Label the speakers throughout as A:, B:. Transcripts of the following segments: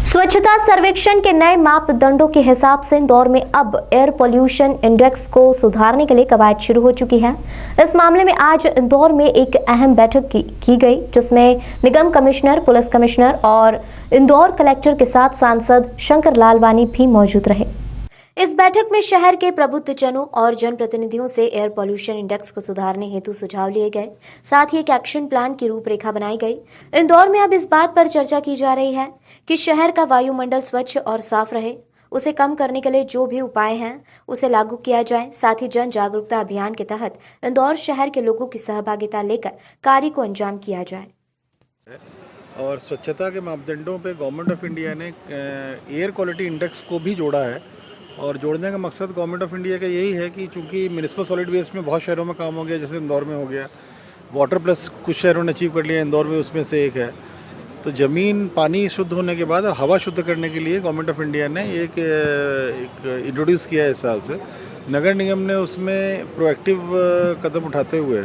A: स्वच्छता सर्वेक्षण के नए मापदंडों के हिसाब से इंदौर में अब एयर पोल्यूशन इंडेक्स को सुधारने के लिए कवायद शुरू हो चुकी है। इस मामले में आज इंदौर में एक अहम बैठक की गई, जिसमें निगम कमिश्नर, पुलिस कमिश्नर और इंदौर कलेक्टर के साथ सांसद शंकर लालवानी भी मौजूद रहे। इस बैठक में शहर के प्रबुद्धजनों और जनप्रतिनिधियों से एयर पॉल्यूशन इंडेक्स को सुधारने हेतु सुझाव लिए गए। साथ ही एक एक्शन प्लान की रूपरेखा बनाई गई। इंदौर में अब इस बात पर चर्चा की जा रही है कि शहर का वायुमंडल स्वच्छ और साफ रहे। उसे कम करने के लिए जो भी उपाय हैं उसे लागू किया जाए। साथ ही जन जागरूकता अभियान के तहत इंदौर शहर के लोगों की सहभागिता लेकर कार्य को अंजाम किया जाए।
B: और स्वच्छता के मापदंडों पे गवर्नमेंट ऑफ इंडिया ने एयर क्वालिटी इंडेक्स को भी जोड़ा है। और जोड़ने का मकसद गवर्नमेंट ऑफ इंडिया का यही है कि चूंकि म्यूनिसिपल सॉलिड वेस्ट में बहुत शहरों में काम हो गया, जैसे इंदौर में हो गया, वाटर प्लस कुछ शहरों ने अचीव कर लिया, इंदौर में उसमें से एक है। तो ज़मीन पानी शुद्ध होने के बाद हवा शुद्ध करने के लिए गवर्नमेंट ऑफ इंडिया ने एक इंट्रोड्यूस किया है इस साल से। नगर निगम ने उसमें प्रोएक्टिव कदम उठाते हुए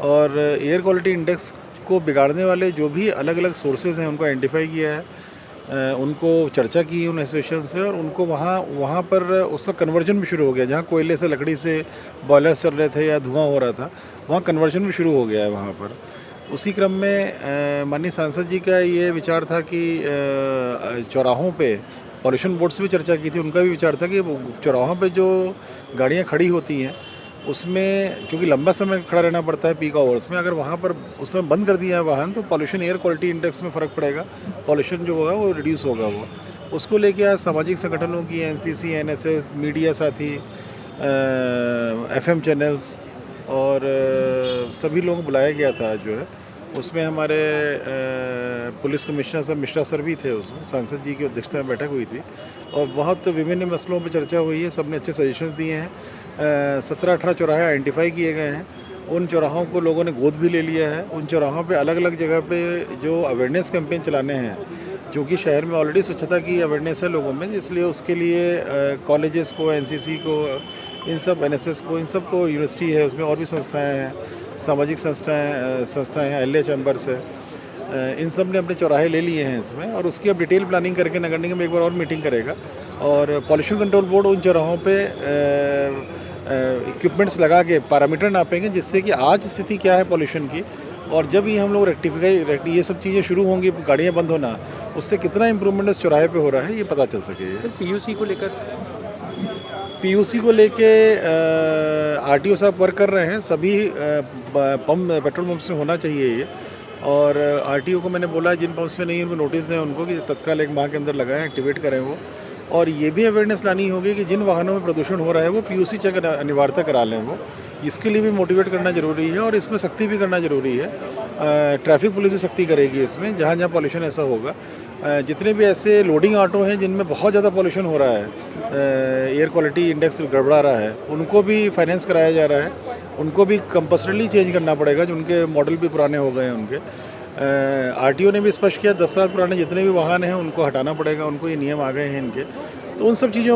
B: और एयर क्वालिटी इंडेक्स को बिगाड़ने वाले जो भी अलग अलग सोर्सेज हैं उनको आइडेंटिफाई किया है, उनको चर्चा की उन एसोसिएशन से, और उनको वहाँ पर उसका कन्वर्जन भी शुरू हो गया। जहाँ कोयले से, लकड़ी से बॉयलर चल रहे थे या धुआं हो रहा था, वहाँ कन्वर्जन भी शुरू हो गया है वहाँ पर। उसी क्रम में माननीय सांसद जी का ये विचार था कि चौराहों पे पॉल्यूशन बोर्ड से भी चर्चा की थी। उनका भी विचार था कि चौराहों पे जो गाड़ियाँ खड़ी होती हैं उसमें चूँकि लंबा समय खड़ा रहना पड़ता है पीक आवर्स में, अगर वहाँ पर उसमें बंद कर दिया है वाहन तो पॉल्यूशन एयर क्वालिटी इंडेक्स में फ़र्क पड़ेगा, पॉल्यूशन जो होगा वो रिड्यूस होगा। वो उसको लेके आज सामाजिक संगठनों की एनसीसी, एनएसएस, मीडिया साथी, एफएम चैनल्स और सभी लोगों को बुलाया गया था आज जो है। उसमें हमारे पुलिस कमिश्नर साहब मिश्रा सर भी थे, उसमें सांसद जी की अध्यक्षता में बैठक हुई थी और बहुत विभिन्न मसलों पर चर्चा हुई है। सबने अच्छे सजेशंस दिए हैं। 17-18 चौराहे आइडेंटिफाई किए गए हैं। उन चौराहों को लोगों ने गोद भी ले लिया है। उन चौराहों पे अलग अलग जगह पे जो अवेयरनेस कैंपेन चलाने हैं, क्योंकि शहर में ऑलरेडी स्वच्छता की अवेयरनेस है लोगों में, इसलिए उसके लिए कॉलेजेस को, एनसीसी को, इन सब एनएसएस को, इन सब को, यूनिवर्सिटी है उसमें और भी संस्थाएं हैं, सामाजिक संस्थाएं हैं, एलए चैम्बर से, इन सब ने अपने चौराहे ले लिए हैं इसमें। और उसकी अब डिटेल प्लानिंग करके नगर निगम एक बार और मीटिंग करेगा और पॉल्यूशन कंट्रोल बोर्ड उन चौराहों पे इक्विपमेंट्स लगा के पैरामीटर नापेंगे, जिससे कि आज स्थिति क्या है पॉल्यूशन की, और जब ये हम लोग ये सब चीज़ें शुरू होंगी, गाड़ियाँ बंद होना, उससे कितना इम्प्रूवमेंट इस चौराहे पे हो रहा है ये पता चल सके।
C: सर पीयूसी
B: को लेके आरटीओ साहब वर्क कर रहे हैं। सभी पेट्रोल पंप्स में होना चाहिए ये, और आरटीओ को मैंने बोला जिन पंप्स में नहीं उनको नोटिस दें उनको कि तत्काल 1 माह के अंदर लगाएं, एक्टिवेट करें वो। और ये भी अवेयरनेस लानी होगी कि जिन वाहनों में प्रदूषण हो रहा है वो पीयूसी चेक अनिवार्यता करा लें वो। इसके लिए भी मोटिवेट करना ज़रूरी है और इसमें सख्ती भी करना ज़रूरी है। ट्रैफिक पुलिस भी सख्ती करेगी इसमें, जहाँ जहाँ पॉल्यूशन ऐसा होगा। जितने भी ऐसे लोडिंग ऑटो हैं जिनमें बहुत ज़्यादा पॉल्यूशन हो रहा है, एयर क्वालिटी इंडेक्स गड़बड़ा रहा है, उनको भी फाइनेंस कराया जा रहा है। उनको भी कंपल्सरीली चेंज करना पड़ेगा, जो उनके मॉडल भी पुराने हो गए हैं उनके। आरटीओ ने भी स्पष्ट किया 10 साल पुराने जितने भी वाहन हैं उनको हटाना पड़ेगा, उनको ये नियम आ गए हैं इनके। तो उन सब चीज़ों